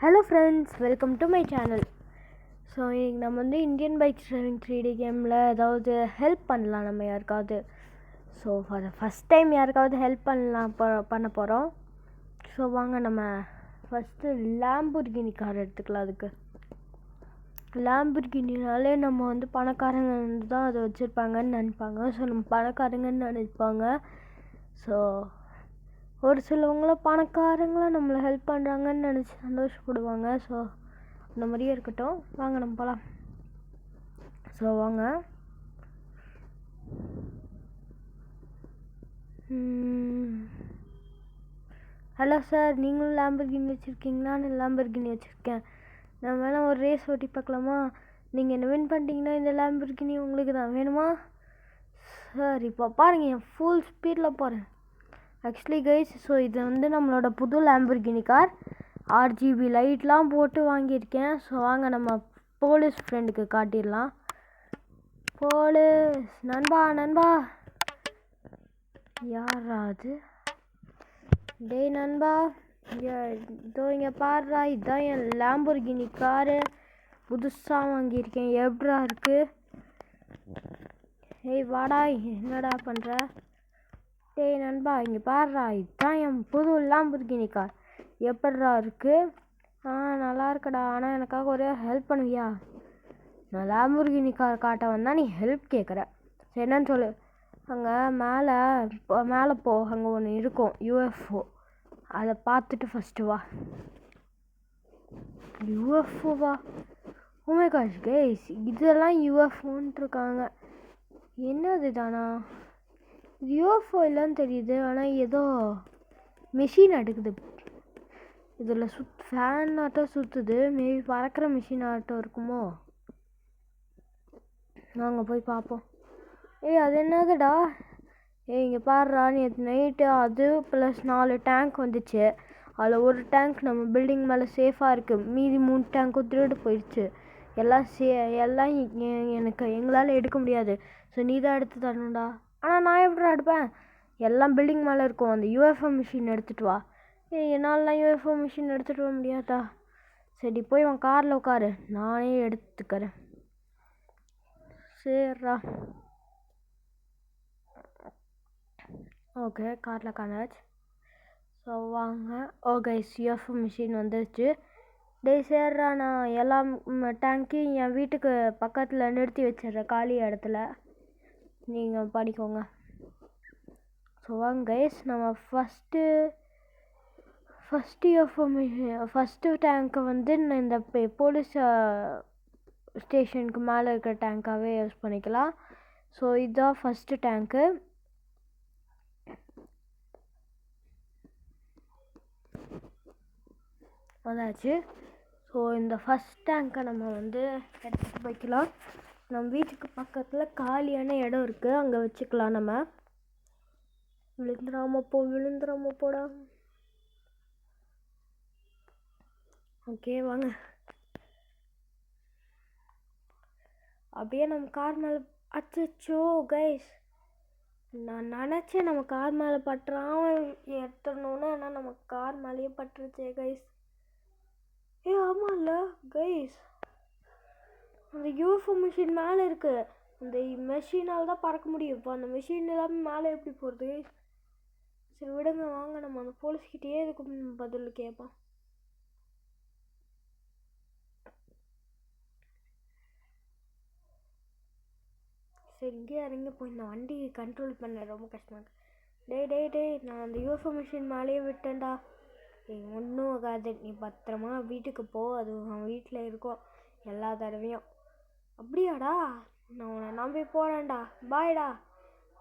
Hello friends, welcome to my channel. So இன்றைக்கி நம்ம Indian bike driving 3D கேமில் ஏதாவது ஹெல்ப் பண்ணலாம் நம்ம யாருக்காவது. ஸோ ஃபார் ஃபஸ்ட் டைம் யாருக்காவது ஹெல்ப் பண்ண போகிறோம். ஸோ வாங்க நம்ம ஃபஸ்ட்டு லாம்போர்கினி கார் எடுத்துக்கலாம். அதுக்கு லாம்போர்கினினாலே நம்ம பணக்காரங்க தான் அதை வச்சுருப்பாங்கன்னு நினைப்பாங்க. ஸோ நம்ம பணக்காரங்கன்னு நினைப்பாங்க. ஸோ ஒரு சிலவங்களாம் பணக்காரங்களாம் நம்மளை ஹெல்ப் பண்ணுறாங்கன்னு நினச்சி சந்தோஷப்படுவாங்க. ஸோ அந்த மாதிரியே இருக்கட்டும். வாங்க நம்ம போகலாம். ஸோ வாங்க. ஹலோ சார், நீங்களும் லாம்போர்கினி வச்சுருக்கீங்களா? நான் லாம்போர்கினி வச்சுருக்கேன். நான் வேணால் ஒரு ரேஸ் ஓட்டி பார்க்கலாமா? நீங்கள் என்ன வின் பண்ணிட்டீங்கன்னா இந்த லாம்போர்கினி உங்களுக்கு தான். வேணுமா? சார் இப்போ பாருங்கள், என் ஃபுல் ஸ்பீடில் போகிறேன். ஆக்சுவலி கைஸ், ஸோ இது நம்மளோட புது லாம்போர்கினி கார். RGB லைட்லாம் போட்டு வாங்கியிருக்கேன். ஸோ வாங்க நம்ம போலீஸ் ஃப்ரெண்டுக்கு காட்டிடலாம். போலீஸ் நண்பா யாராது? டேய் நண்பா, இதோ இங்கே பாடுறா, இதுதான் என் லாம்போர்கினி காரு. புதுசாக வாங்கியிருக்கேன். எப்படா இருக்கு? ஏய் வாடா, என்னடா பண்ணுற? டேய் நண்பா, இங்கே பாடுறா, இதுதான் என் புது லாம்போர்கினி கார். எப்படா இருக்கு? நல்லா இருக்கடா. ஆனால் எனக்காக ஒரே ஹெல்ப் பண்ணுவியா? நான் லாம்போர்கினி கார் காட்ட வந்தால் நீ ஹெல்ப் கேட்குற. சரி, என்னன்னு சொல்லு. அங்கே மேலே போ. அங்கே ஒன்று இருக்கும், UFO. அதை பார்த்துட்டு ஃபஸ்ட்டு வா. UFOவா? ஓ மை காஷ் கைஸ், இதெல்லாம் UFOன்ட்டு இருக்காங்க. என்னது தானா? UFO இல்லைன்னு தெரியுது, ஆனால் ஏதோ மிஷின் எடுக்குது. இதில் ஃபேன் ஆட்டம் சுற்றுது. மேபி பறக்கிற மிஷின் ஆட்டம் இருக்குமோ? நாங்கள் போய் பார்ப்போம். அது என்னதுடா? இங்கே பாடுறா, நேற்று நைட்டு அது ப்ளஸ் 4 டேங்க் வந்துச்சு. அதில் ஒரு டேங்க் நம்ம பில்டிங் மேலே சேஃபாக இருக்குது. மீதி 3 டேங்க்கும் திருடு போயிடுச்சு. எல்லாம் எங்களால் எடுக்க முடியாது. ஸோ நீ தான் எடுத்து தரணும்டா. ஆனால் நான் எப்படிடா எடுப்பேன்? எல்லாம் பில்டிங் மேலே இருக்கும். அந்த UFO மிஷின் எடுத்துகிட்டு வா. என்னாலலாம் UFO மிஷின் எடுத்துகிட்டு வர முடியாதா? சரி, போய் உன் காரில் உட்காரு, நானே எடுத்துக்கிறேன். சரிடா. ஓகே, காரில் உட்காந்தாச்சு. ஸோ வாங்க. கைஸ், UFO மிஷின் வந்துருச்சு. டேய் சரிடா, நான் எல்லா டேங்க்கையும் என் வீட்டுக்கு பக்கத்தில் நிறுத்தி வச்சிடுறேன், காலி இடத்துல. நீங்கள் படிக்கோங்க. ஸோ வாங்க கைஸ், நம்ம ஃபஸ்ட்டு டேங்க்கை நான் இந்த போலீஸ் ஸ்டேஷனுக்கு மேலே இருக்கிற டேங்க்காகவே யூஸ் பண்ணிக்கலாம். ஸோ இதுதான் ஃபஸ்ட்டு டேங்க்கு. அதாச்சு. ஸோ இந்த ஃபஸ்ட் டேங்க்கை நம்ம எடுத்துகிட்டு போய்க்கலாம். நம்ம வீட்டுக்கு பக்கத்தில் காலியான இடம் இருக்குது, அங்கே வச்சுக்கலாம். நம்ம விழுந்துடாம போடா. ஓகே வாங்க. அப்படியே நம்ம கார் மேலே. அச்சோ கைஸ், நான் நினச்சேன் நம்ம கார் மேலே பட்டுறாமல் எடுத்துடணுன்னு. ஆனால் நம்ம கார் மேலேயே பட்டுருச்சே கைஸ். ஆமாம்ல கைஸ், அந்த UFO மிஷின் மேலே இருக்குது. அந்த மெஷினால் தான் பறக்க முடியும். இப்போ அந்த மிஷின் இல்லாமல் மேலே எப்படி போகிறது? சரி விடுங்க, வாங்க நம்ம அந்த போலீஸ்கிட்டயே இதுக்கு பதில் கேட்போம். சரி, இங்கே இறங்கி போய் இந்த வண்டி கண்ட்ரோல் பண்ண ரொம்ப கஷ்டமாக இருக்குது. டேய் நான் அந்த UFO மிஷின் மேலேயே விட்டேன்டா. ஒன்றும் ஆகாது, நீ பத்திரமா வீட்டுக்கு போ. அது அவன் வீட்டில் இருக்கும் எல்லா தடவையும். அப்படியாடா? நான் உன்னை நம்பி போகிறேன்டா. பாய்டா.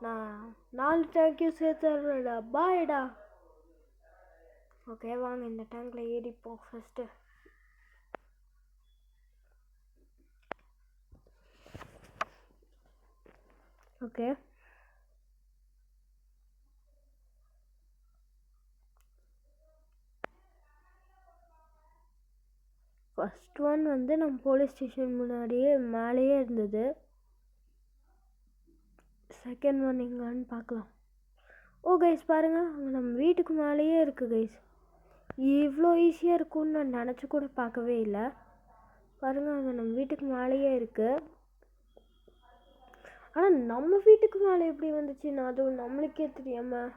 நான் 4 டேங்க்கையும் சேர்த்து தருவேன்டா. பாய்டா. ஓகே வாங்க, இந்த டேங்கில் ஏறிப்போம் ஃபஸ்ட்டு. ஓகே, ஃபஸ்ட் ஒன் நம்ம போலீஸ் ஸ்டேஷன் முன்னாடியே மேலேயே இருந்தது. செகண்ட் ஒன் எங்கன்னு பார்க்கலாம். கைஸ் பாருங்கள், நம்ம வீட்டுக்கு மேலேயே இருக்குது கைஸ். இவ்வளோ ஈஸியாக இருக்கும்னு நான் நினச்சி கூட பார்க்கவே இல்லை. பாருங்கள், அங்கே நம்ம வீட்டுக்கு மேலேயே இருக்குது. ஆனால் நம்ம வீட்டுக்கு மேலே எப்படி வந்துச்சுன்னா அதுவும் நம்மளுக்கே தெரியாமல்.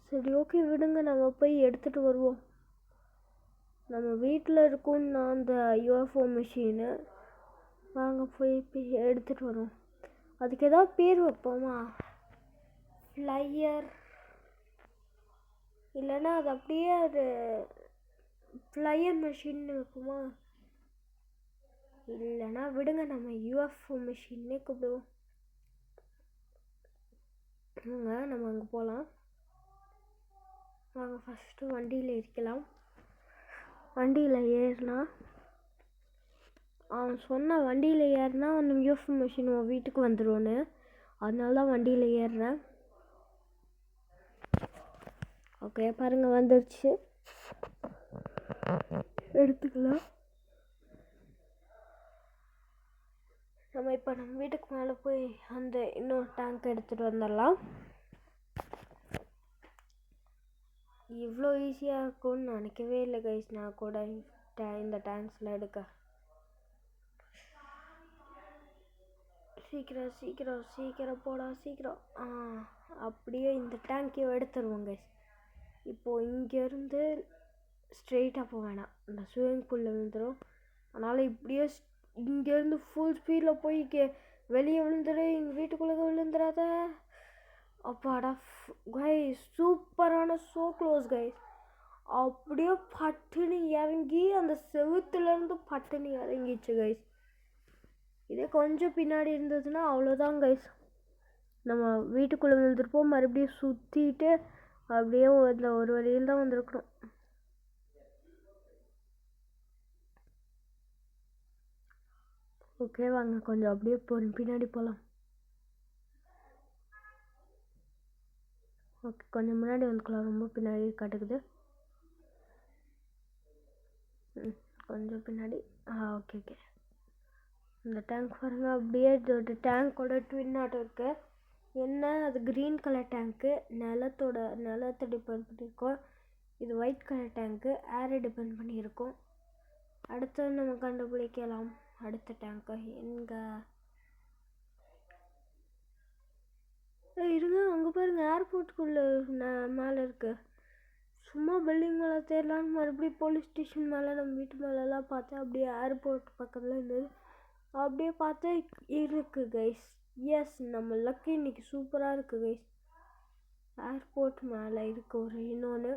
சரி, ஓகே விடுங்க, நம்ம போய் எடுத்துகிட்டு வருவோம். நம்ம வீட்டில் இருக்கும்னா அந்த யூஎஃப்ஓ மிஷினு. வாங்க போய் எடுத்துகிட்டு வரோம். அதுக்கு ஏதாவது பேர் வைப்போமா? ஃப்ளையர், இல்லைன்னா அது அப்படியே ஒரு ஃப்ளையர் மிஷின்னு வைப்போமா? இல்லைன்னா விடுங்க, நம்ம யூஎஃப்ஓ மிஷின்னே கூப்பிடுவோம். நம்ம அங்கே போகலாம். வாங்க ஃபஸ்ட்டு வண்டியில் ஏறிக்கலாம். வண்டியில் ஏறினா அவன் சொன்ன வண்டியில் ஏறினா அந்த யூஎஃப்ஓ மிஷின் உன் வீட்டுக்கு வந்துடும்னு, அதனால தான் வண்டியில் ஏறுறேன். ஓகே பாருங்கள், வந்துடுச்சு. எடுத்துக்கலாம். நம்ம இப்போ நம்ம வீட்டுக்கு மேலே போய் அந்த இன்னொரு டேங்க் எடுத்துகிட்டு வந்துடலாம். இவ்வளோ ஈஸியாக இருக்கும்னு நினைக்கவே இல்லை கைஸ். நான் கூட இந்த டேங்க்ஸில் எடுக்க. சீக்கிரம் சீக்கிரம் சீக்கிரம் போடா சீக்கிரம். அப்படியே இந்த டேங்க்கையும் எடுத்துருவோம் கைஸ். இப்போது இங்கேருந்து ஸ்ட்ரெயிட்டாக போக வேணாம், இந்த ஸ்விம்மிங் பூலில் விழுந்துடும். அதனால் இப்படியே இங்கேருந்து ஃபுல் ஸ்பீடில் போய் வெளியே விழுந்துடு. எங்கள் வீட்டுக்குள்ளே விழுந்துடாத. அப்பாடா கைஸ், சூப்பரான ஸோ க்ளோஸ் கைஸ். அப்படியே பட்டுன்னு இறங்கி அந்த செவுத்துலேருந்து பட்டுன்னு இறங்கிச்சு கைஸ். இதே கொஞ்சம் பின்னாடி இருந்ததுன்னா அவ்வளோதான் கைஸ், நம்ம வீட்டுக்குள்ளே விழுந்துருப்போம். மறுபடியும் சுற்றிட்டு அப்படியே அதில் ஒரு வழியில் தான் வந்திருக்கணும். ஓகே வாங்க, கொஞ்சம் அப்படியே பின்னாடி போகலாம். ஓகே, கொஞ்சம் முன்னாடி வந்துக்கலாம். ரொம்ப பின்னாடி காட்டுக்குது. கொஞ்சம் பின்னாடி. Okay okay. இந்த டேங்க் பாருங்க, அப்படியே டேங்கோட ட்வின் ஆட்டம் இருக்கு. என்ன அது க்ரீன் கலர் டேங்க்கு, நிலத்தை டிபெண்ட் பண்ணியிருக்கோம். இது ஒயிட் கலர் டேங்க்கு, ஏரை டிபெண்ட் பண்ணியிருக்கோம். அடுத்து நம்ம கண்டுபிடிக்கலாம் அடுத்த டேங்க்கு எங்கே இருங்க. அங்கே பாருங்கள், ஏர்போர்ட்டுக்குள்ளே மேலே இருக்குது. சும்மா பில்டிங் மேலே தேடலான்னு மறுபடியும் போலீஸ் ஸ்டேஷன் மேலே நம்ம வீட்டு மேலெலாம் பார்த்தா அப்படியே ஏர்போர்ட் பக்கத்தில் இருந்தது. அப்படியே பார்த்தா இருக்குது கைஸ். எஸ், நம்ம லக்கு இன்னைக்கு சூப்பராக இருக்குது கைஸ். ஏர்போர்ட் மேலே இருக்கு ஒரு இன்னொன்று.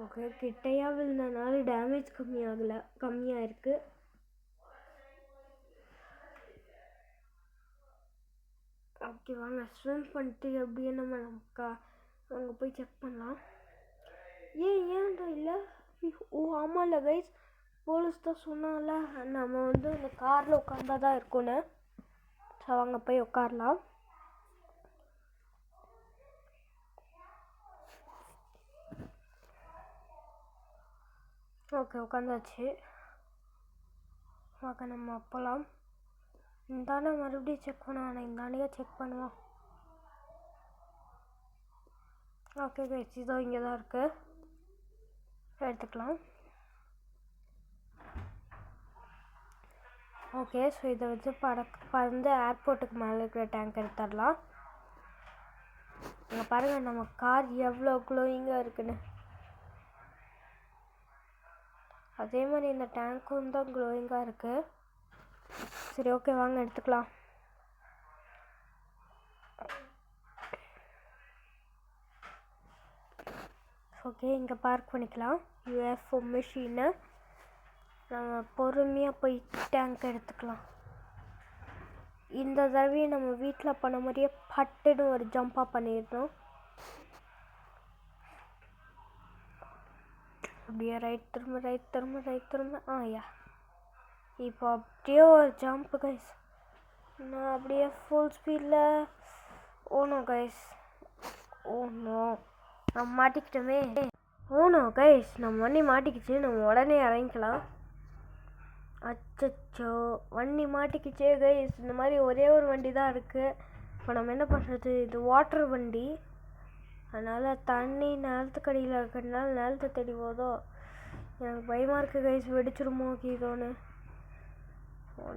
ஓகே, கிட்டையாக விழுந்தனால டேமேஜ் கம்மியாக இருக்குது. ஓகே வாங்க, ஸ்விம் பண்ணிட்டு அப்படியே நம்ம அங்கே போய் செக் பண்ணலாம். ஏன்டா இல்லை? ஆமாம்ல கைஸ், போலீஸ் தான் சொன்னால நம்ம இந்த காரில் உட்காந்தா தான் இருக்கும்னு. ஸோ அவங்க போய் உட்காரலாம். ஓகே உட்காந்தாச்சு. ஓகே நம்ம போகலாம். இந்தானே மறுபடியும் செக் பண்ணுவானே, இந்தானே செக் பண்ணுவோம். ஓகே கைஸ், இதோ இங்கே தான் இருக்குது, எடுத்துக்கலாம். ஓகே, ஸோ இதை வச்சு பறந்து ஏர்போர்ட்டுக்கு மேலே இருக்கிற டேங்க் எடுத்துடலாம். இங்கே பாருங்கள், நம்ம கார் எவ்வளோ க்ளோயிங்காக இருக்குன்னு. அதே மாதிரி இந்த டேங்க்கும் தான் க்ளோயிங்காக இருக்குது. சரி ஓகே வாங்க எடுத்துக்கலாம். ஓகே, இங்கே பார்க் பண்ணிக்கலாம் யூஎஃப்ஓ மிஷினை. நம்ம பொறுமையாக போய் டேங்க் எடுத்துக்கலாம். இந்த தடவையும் நம்ம வீட்டில் பண்ண மாதிரியே பட்டுன்னு ஒரு ஜம்பாக பண்ணிடணும். அப்படியே ரைட் திரும்ப யா. இப்போ அப்படியே ஒரு ஜம்ப் கைஸ். நான் அப்படியே ஃபுல் ஸ்பீடில் ஓனோ கைஸ். ஓனோ, நம்ம மாட்டிக்கிட்டோமே. ஓனோ கைஸ், நம்ம வண்டி மாட்டிக்கிச்சு. நம்ம உடனே இறங்கிக்கலாம். அச்சோ, வண்டி மாட்டிக்கிச்சே கைஸ். இந்த மாதிரி ஒரே ஒரு வண்டி தான் இருக்குது. இப்போ நம்ம என்ன பண்ணுறது, இது வாட்டர் வண்டி, அதனால் தண்ணி நிலத்துக்கடியில் இருக்கிறதுனால நிலத்தை தேடி போதோ. எனக்கு பயமாக இருக்குது கைஸ், வெடிச்சிடுமோ கீதோன்னு.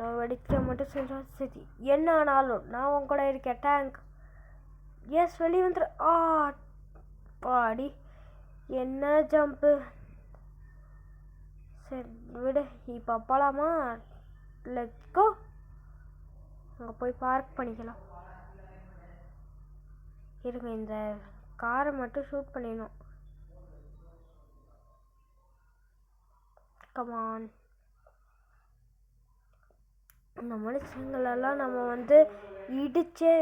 நான் வெடிக்க மட்டும் செஞ்சா சரி, என்ன ஆனாலும் நான் உன் கூட இருக்கேன். டேங்க் எஸ், வெளியே வந்துடு. பாடி என்ன ஜம்ப்பு. சரி விடு, இப்போ போகலாமா? Let's go. அங்கே போய் பார்க் பண்ணிக்கலாம். இருங்க, இந்த காரை மட்டும் ஷூட் பண்ணிடணும். கமான். இந்த மனுஷங்களெல்லாம் நம்ம வந்து இடிச்சே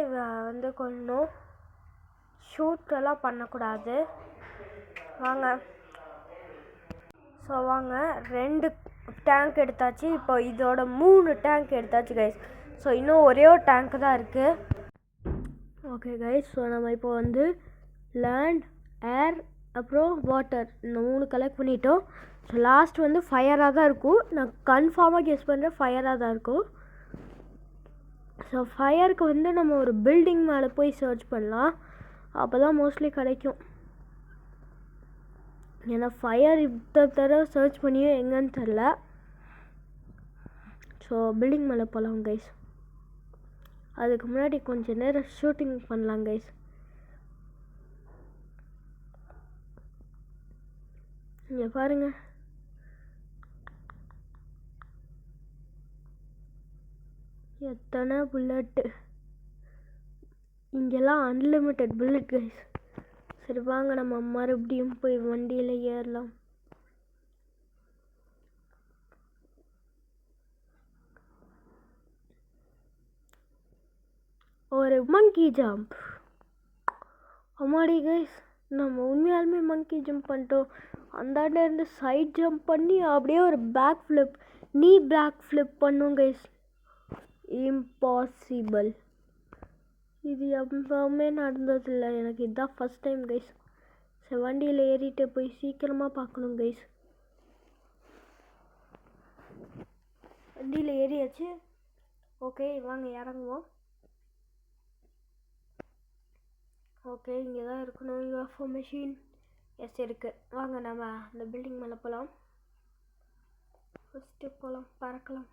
வந்து கொள்ளணும். ஷூட்டெல்லாம் பண்ணக்கூடாது. வாங்க. ஸோ வாங்க, 2 டேங்க் எடுத்தாச்சு. இப்போ இதோட 3 டேங்க் எடுத்தாச்சு கைஸ். ஸோ இன்னும் ஒரே ஒரு டேங்க் தான் இருக்குது. ஓகே கைஸ், ஸோ நம்ம இப்போ வந்து லேண்ட், ஏர், அப்புறம் வாட்டர், இந்த 3 கலெக்ட் பண்ணிட்டோம். ஸோ லாஸ்ட் வந்து ஃபயராக தான் இருக்கும். நான் கன்ஃபார்மாக கெஸ் பண்ணுறேன் ஃபயராக தான் இருக்கும். ஸோ ஃபயருக்கு வந்து நம்ம ஒரு பில்டிங் மேலே போய் சர்ச் பண்ணலாம். அப்போ தான் மோஸ்ட்லி கிடைக்கும். ஏன்னா ஃபயர் இந்த தடவை சர்ச் பண்ணியும் எங்கன்னு தெரில. ஸோ பில்டிங் மேலே போகலாம் கைஸ். அதுக்கு முன்னாடி கொஞ்சம் நேரம் ஷூட்டிங் பண்ணலாம் கைஸ். இங்கே பாருங்க, எத்தனை புல்லட்டு. இங்கெல்லாம் அன்லிமிட்டெட் புல்லட் கைஸ். சரி வாங்க, நம்ம மறுபடியும் போய் வண்டியில் ஏறலாம். ஒரு மங்கி ஜம்ப். அம்மாடி கைஸ், நம்ம உண்மையாலுமே மங்கி ஜம்ப் பண்ணிட்டோம். அந்தாண்ட இருந்து சைட் ஜம்ப் பண்ணி அப்படியே ஒரு பேக் ஃப்ளிப், நீ பேக் ஃப்ளிப் பண்ணும் கைஸ். இம்பாசிபிள். இது எப்பவுமே நடந்ததில்லை எனக்கு, இதுதான் ஃபஸ்ட் டைம் கைஸ். சரி வண்டியில் ஏறிட்டு போய் சீக்கிரமாக பார்க்கணும் கைஸ். வண்டியில் ஏறியாச்சு. ஓகே வாங்க இறங்குவோம். ஓகே, இங்கே தான் இருக்கணும் யூஎஃப்ஓ மெஷின். எஸ் இருக்குது. வாங்க நம்ம அந்த பில்டிங் மேலே போகலாம். ஃபஸ்ட்டு போகலாம், பறக்கலாம்.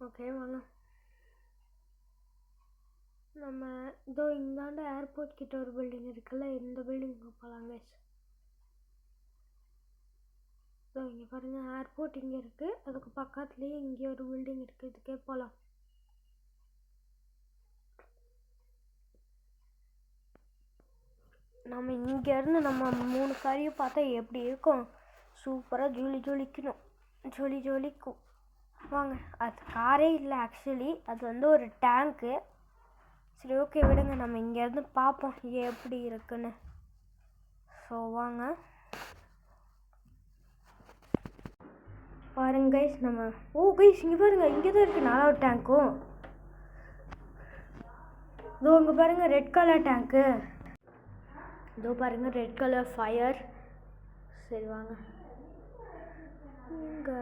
ஓகே வாங்க. நம்ம இதோ இந்தாண்ட ஏர்போர்ட் கிட்ட ஒரு பில்டிங் இருக்குல்ல, இந்த பில்டிங்க்கு போகலாம் கைஸ். ஸோ இங்கே பாருங்கள், ஏர்போர்ட் இங்கே இருக்குது. அதுக்கு பக்கத்துலேயே இங்கே ஒரு பில்டிங் இருக்குது. இதுக்கே போகலாம். நம்ம இங்கேருந்து நம்ம 3 காரையும் பார்த்தா எப்படி இருக்கும்? சூப்பராக ஜொலிக்கும். வாங்க. அது காரே இல்லை ஆக்சுவலி, அது வந்து ஒரு டேங்க்கு. சரி ஓகே விடுங்க, நம்ம இங்கேருந்து பார்ப்போம் எப்படி இருக்குன்னு. ஸோ வாங்க பாருங்க கைஸ். நம்ம கைஸ் இங்கே பாருங்கள், இங்கே தான் இருக்குது 4வது டேங்க்கும். இதோ இங்கே பாருங்கள், ரெட் கலர் டேங்க்கு. இதோ பாருங்கள், ரெட் கலர் ஃபயர். சரி வாங்க இங்கே.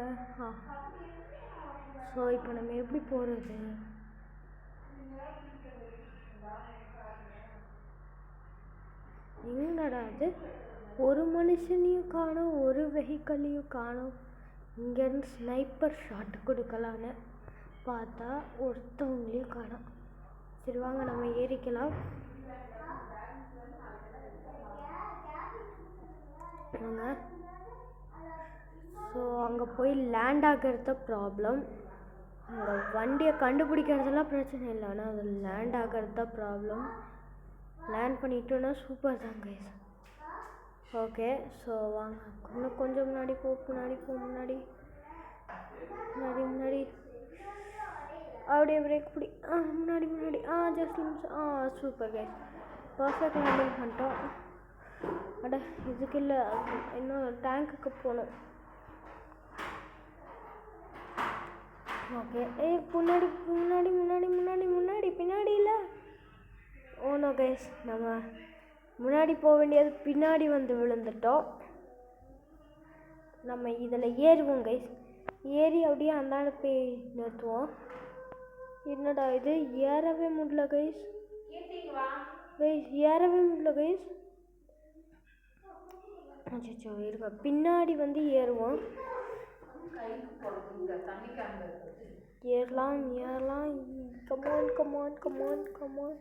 ஸோ இப்போ நம்ம எப்படி போகிறது? எங்கடா அது? ஒரு மனுஷனையும் காணோம், ஒரு வெஹிக்கல்லையும் காணோம். இங்கேருந்து ஸ்னைப்பர் ஷாட் கொடுக்கலான்னு பார்த்தா ஒருத்தவங்களையும் காணோம். சரி வாங்க நம்ம ஏறிக்கலாம். வாங்க. ஸோ அங்கே போய் லேண்ட் ஆகிறது ப்ராப்ளம். அங்கே வண்டியை கண்டுபிடிக்கிறதுலாம் பிரச்சனை இல்லை, ஆனால் அது லேண்ட் ஆகிறது தான் ப்ராப்ளம். லேண்ட் பண்ணிட்டோன்னா சூப்பர் தான் கைஸ். ஓகே ஸோ வாங்க, இன்னும் கொஞ்சம் முன்னாடி முன்னாடி அப்படியே பிரேக் பிடி. முன்னாடி ஜஸ்ட் நிமிஷம். சூப்பர் கைஸ், பர்ஃபெக்ட் லேண்டிங் பண்ணிட்டோம். அட இதுக்கு இல்லை, இன்னும் டேங்க்குக்கு போகணும். ஓகே முன்னாடி பின்னாடி இல்லை. ஓனோ கைஸ், நம்ம முன்னாடி போக வேண்டியது பின்னாடி வந்து விழுந்துட்டோம். நம்ம இதில் ஏறுவோம் கைஸ். ஏறி அப்படியே அந்தாண்ட போய் நிறுத்துவோம். என்னடா இது ஏறவே முடியல கைஸ். ஏறவே முடியல கைஸ். அச்சோ இருக்க பின்னாடி வந்து ஏறுவோம். ஏறலாம் ஏறலாம். Come on come on come on come on.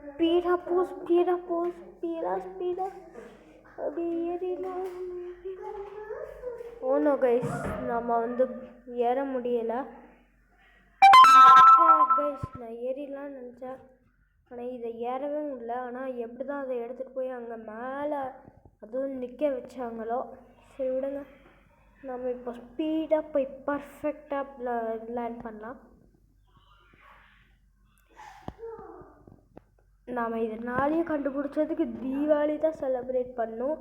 ஸ்பீடாக போ ஸ்பீடாக போ ஸ்பீடாக அப்படியே ஏறிடலாம். ஓனோ கைஸ் நம்ம வந்து ஏற முடியலை கைஸ். நான் ஏறிடலான்னு நினச்சேன், ஆனால் இதை ஏறவே முடியல. ஆனால் எப்படி தான் அதை எடுத்துகிட்டு போய் அங்கே மேலே அதுவும் நிற்க வச்சாங்களோ. சரி விடுங்க, நம்ம இப்போ ஸ்பீடாக போய் பர்ஃபெக்டாக லேண்ட் பண்ணலாம். நாம் இதனாலேயே கண்டுபிடிச்சதுக்கு தீபாவளி தான் செலிப்ரேட் பண்ணோம்.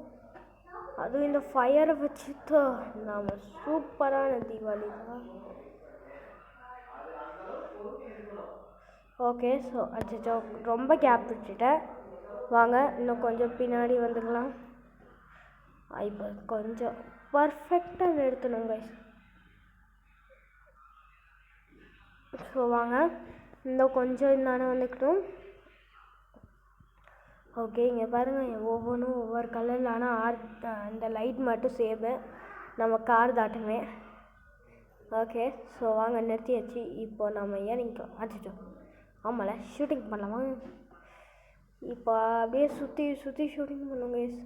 அதுவும் இந்த ஃபயரை வச்சு தான் நாம் சூப்பரான தீபாவளி தான். ஓகே ஸோ அச்சோ ரொம்ப கேப் விட்டுட்டேன். வாங்க இன்னும் கொஞ்சம் பின்னாடி வந்துக்கலாம். இப்போ கொஞ்சம் பர்ஃபெக்டாக நிறுத்தணும் கைஸ். ஸோ வாங்க இன்னும் கொஞ்சம் இந்தானே வந்துக்கிட்டோம். ஓகே இங்கே பாருங்கள் ஒவ்வொன்றும் ஒவ்வொரு கலரில். ஆனால் இந்த லைட் மட்டும் சேமு நம்ம கார் தாட்டுமே. ஓகே ஸோ வாங்க நிறுத்தியாச்சு. இப்போ நம்ம இறங்கிக்கலாம். அச்சோ ஆமாம்ல ஷூட்டிங் பண்ணலாமா? இப்போ அப்படியே சுற்றி சுற்றி ஷூட்டிங் பண்ணுவோம் கைஸ்.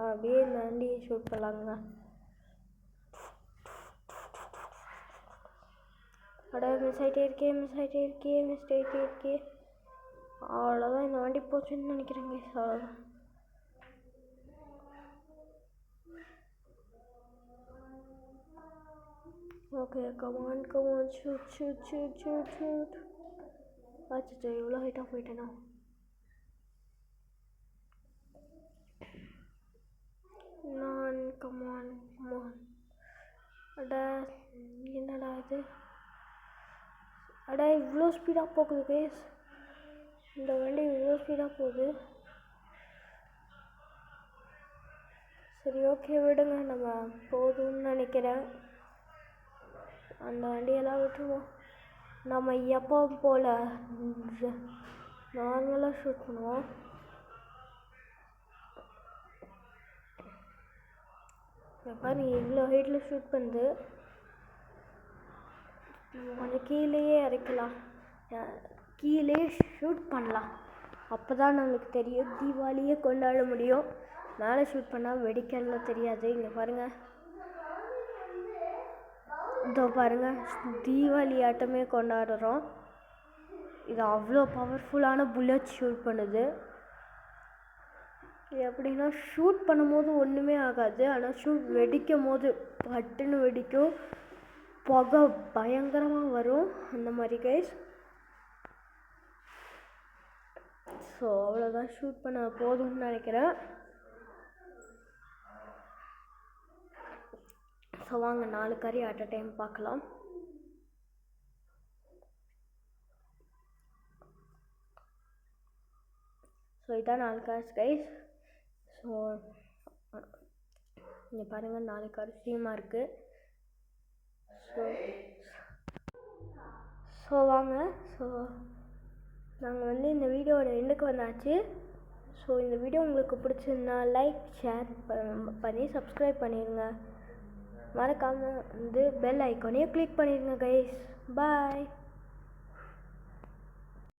அப்படியே இந்த வண்டியை ஷூட் பண்ணலாங்க. மிஸ் ஆகிட்டே இருக்கே. அவ்வளோதான், இந்த வண்டி போச்சுன்னு நினைக்கிறேங்க. அவ்வளோதான். Okay come on shoot. அச்சோ இவ்வளோ ஹைட்டாக போயிட்டேனா? கமான். என்னடா இது? இவ்வளோ ஸ்பீடாக போகுது கேஸ். இந்த வண்டி இவ்வளோ ஸ்பீடாக போகுது. சரி ஓகே விடுங்க, நம்ம போதும்னு நினைக்கிறேன். அந்த வண்டியெல்லாம் விட்டுருவோம். நம்ம எப்போ போல் நார்மலாக ஷூட் பண்ணுவோம். பாரு இவ்வளோ ஹைட்டில் ஷூட் பண்ணுது. கொஞ்சம் கீழேயே இறக்கலாம், கீழே ஷூட் பண்ணலாம். அப்போ தான் நம்மளுக்கு தெரியும் தீபாவளியே கொண்டாட முடியும். மேலே ஷூட் பண்ணால் வெடிக்கலாம் தெரியாது. இங்கே பாருங்கள், இதோ பாருங்கள் தீபாவளி ஆட்டமே கொண்டாடுறோம். இது அவ்வளோ பவர்ஃபுல்லான புல்லட் ஷூட் பண்ணுது. எப்படின்னா ஷூட் பண்ணும்போது ஒன்றுமே ஆகாது, ஆனால் ஷூட் வெடிக்கும் போது பட்டுன்னு வெடிக்கும், புகை பயங்கரமாக வரும் அந்த மாதிரி கைஸ். ஸோ அவ்வளோதான், ஷூட் பண்ண போதும்னு நினைக்கிறேன். ஸோ வாங்க 4 கறி அட் அ டைம் பார்க்கலாம். ஸோ இதான் 4 கார்ஸ் கைஸ். ஸோ இங்கே பாருங்கள் 4 கார் ஸ்ட்ரீமாக இருக்குது. ஸோ வாங்க, ஸோ நாங்கள் வந்து இந்த வீடியோவோட எண்டுக்கு வந்தாச்சு. ஸோ இந்த வீடியோ உங்களுக்கு பிடிச்சிருந்தா லைக் ஷேர் பண்ணி சப்ஸ்கிரைப் பண்ணிடுங்க. மறக்காமல் வந்து பெல் ஐக்கானையும் கிளிக் பண்ணிடுங்க கைஸ். பாய்.